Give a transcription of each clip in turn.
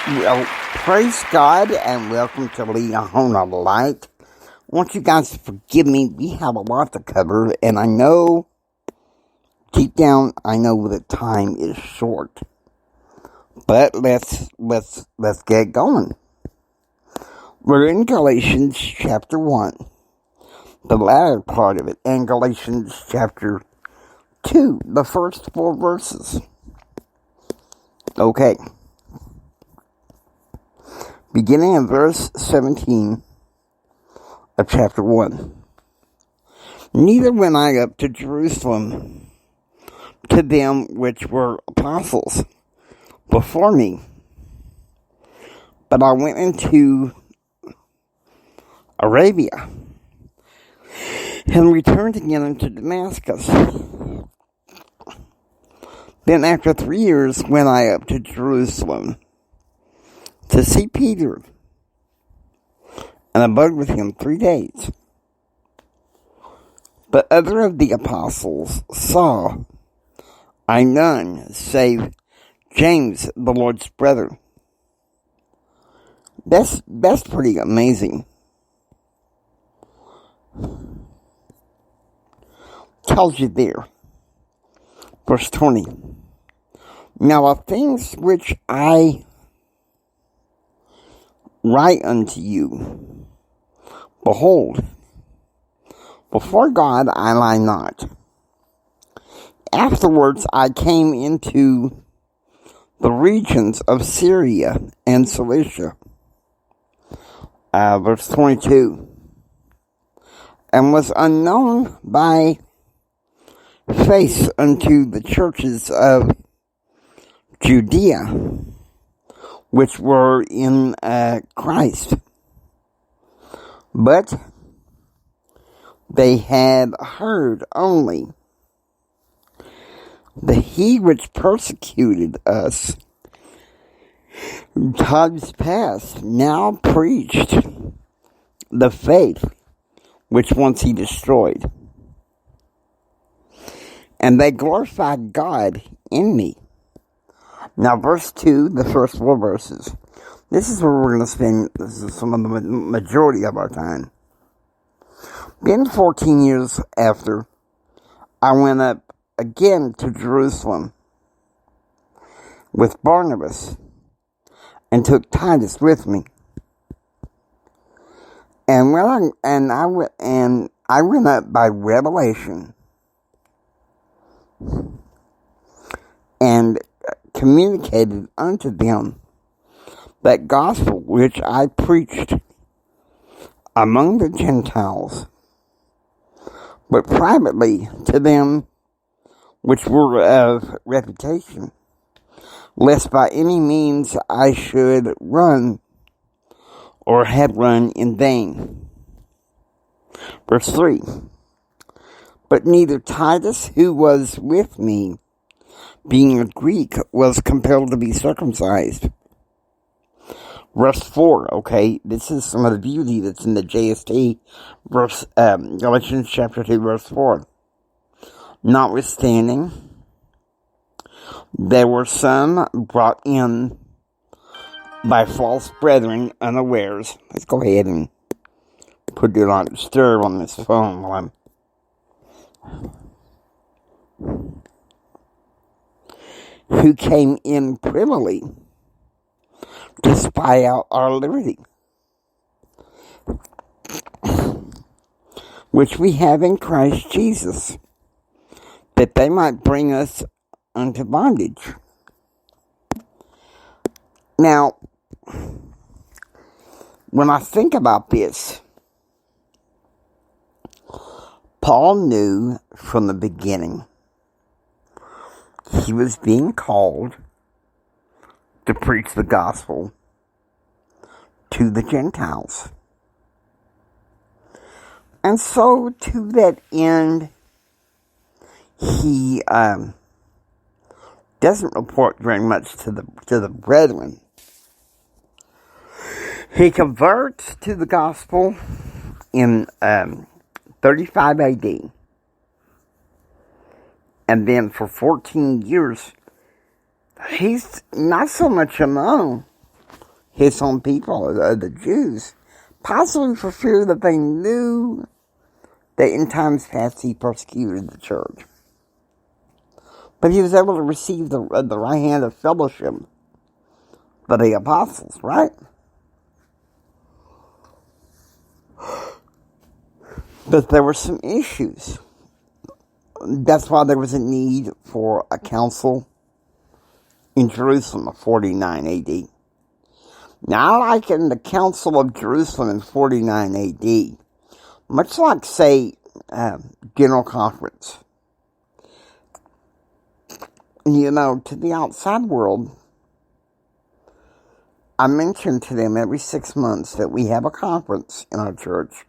Well, praise God and welcome to Lead a Home of Light. I want you guys to forgive me. We have a lot to cover, and I know, deep down, I know that time is short. But let's get going. We're in Galatians chapter 1, the latter part of it, and Galatians chapter 2, the first 4 verses. Okay. Beginning in verse 17 of chapter 1. Neither went I up to Jerusalem to them which were apostles before me, but I went into Arabia, and returned again unto Damascus. Then after 3 years went I up to Jerusalem to see Peter, and abode with him 3 days. But other of the apostles saw I none, save James, the Lord's brother. That's pretty amazing. Tells you there. Verse 20. Now of things which I write unto you, behold, before God I lie not. Afterwards I came into the regions of Syria and Cilicia. Verse 22. And was unknown by face unto the churches of Judea, which were in Christ. But they had heard only that he which persecuted us in times past now preached the faith which once he destroyed. And they glorified God in me. Now, verse 2, the first 4 verses. This is where we're going to spend some of the majority of our time. Then 14 years after, I went up again to Jerusalem with Barnabas, and took Titus with me. And I went up by revelation, and communicated unto them that gospel which I preached among the Gentiles, but privately to them which were of reputation, lest by any means I should run or had run in vain. Verse 3. But neither Titus, who was with me, being a Greek, was compelled to be circumcised. Verse 4, okay, this is some of the beauty that's in the JST, Galatians chapter 2, verse 4. Notwithstanding, there were some brought in by false brethren unawares. Let's go ahead and put it on stir on this phone while I'm who came in privily to spy out our liberty, which we have in Christ Jesus, that they might bring us unto bondage. Now, when I think about this, Paul knew from the beginning he was being called to preach the gospel to the Gentiles. And so, to that end, he doesn't report very much to the brethren. He converts to the gospel in 35 AD. And then for 14 years, he's not so much among his own people, the Jews, possibly for fear that they knew that in times past he persecuted the church. But he was able to receive the right hand of fellowship by the apostles, right? But there were some issues. That's why there was a need for a council in Jerusalem in 49 AD. Now, I liken the Council of Jerusalem in 49 AD, much like, say, General Conference. You know, to the outside world, I mention to them every 6 months that we have a conference in our church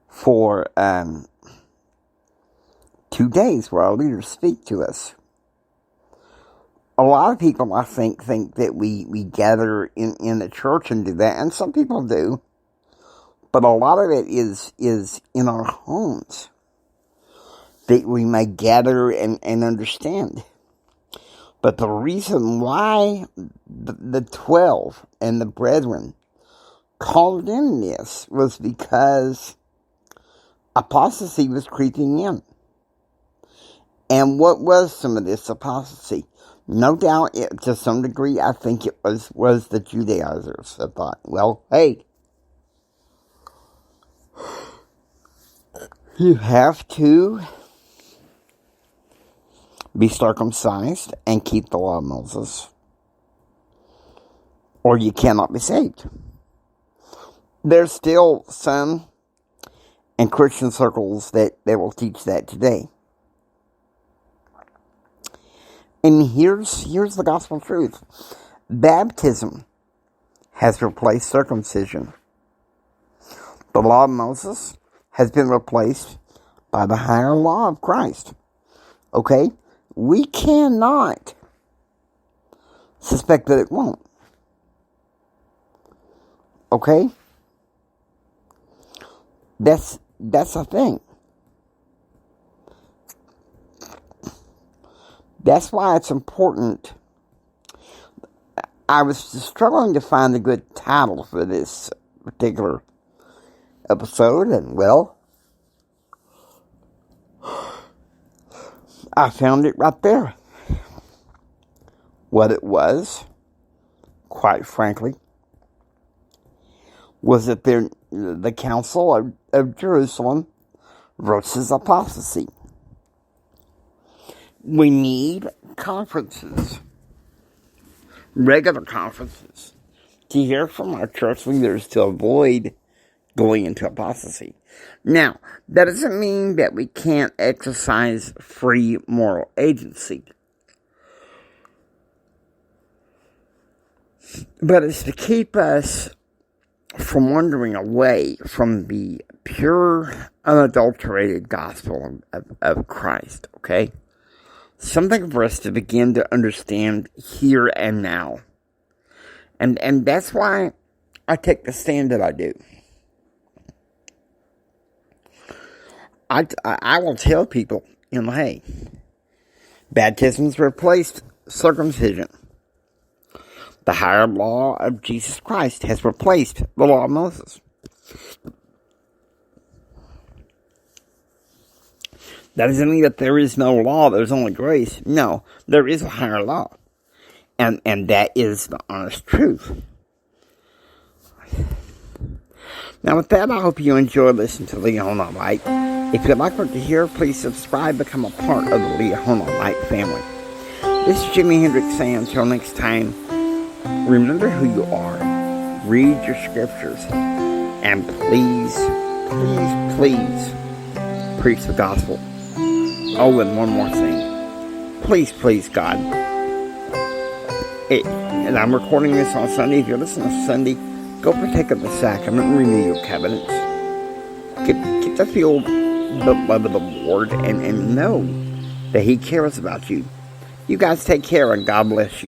for 2 days where our leaders speak to us. A lot of people, I think that we gather in the church and do that, and some people do. But a lot of it is in our homes that we may gather and understand. But the reason why the 12 and the brethren called in this was because apostasy was creeping in. And what was some of this apostasy? No doubt, to some degree, I think it was the Judaizers that thought, well, hey, you have to be circumcised and keep the law of Moses, or you cannot be saved. There's still some in Christian circles that will teach that today. And here's the gospel truth. Baptism has replaced circumcision. The law of Moses has been replaced by the higher law of Christ. Okay? We cannot suspect that it won't. Okay? That's a thing. That's why it's important. I was struggling to find a good title for this particular episode, and well, I found it right there. What it was, quite frankly, was that the Council of Jerusalem versus apostasy. We need conferences, regular conferences, to hear from our church leaders to avoid going into apostasy. Now, that doesn't mean that we can't exercise free moral agency, but it's to keep us from wandering away from the pure, unadulterated gospel of Christ, okay? Something for us to begin to understand here and now. And that's why I take the stand that I do. I will tell people, hey, baptism's replaced circumcision. The higher law of Jesus Christ has replaced the law of Moses. That doesn't mean that there is no law, there's only grace. No, there is a higher law. And that is the honest truth. Now with that, I hope you enjoy listening to Leahona Light. If you'd like what to hear, please subscribe, become a part of the Leahona Light family. This is Jimi Hendrix saying until next time, remember who you are, read your scriptures, and please, please, please preach the gospel. Oh, and one more thing. Please, God. And I'm recording this on Sunday. If you're listening to Sunday, go partake of the sacrament, renew your covenants. Get to feel the love of the Lord and know that He cares about you. You guys take care and God bless you.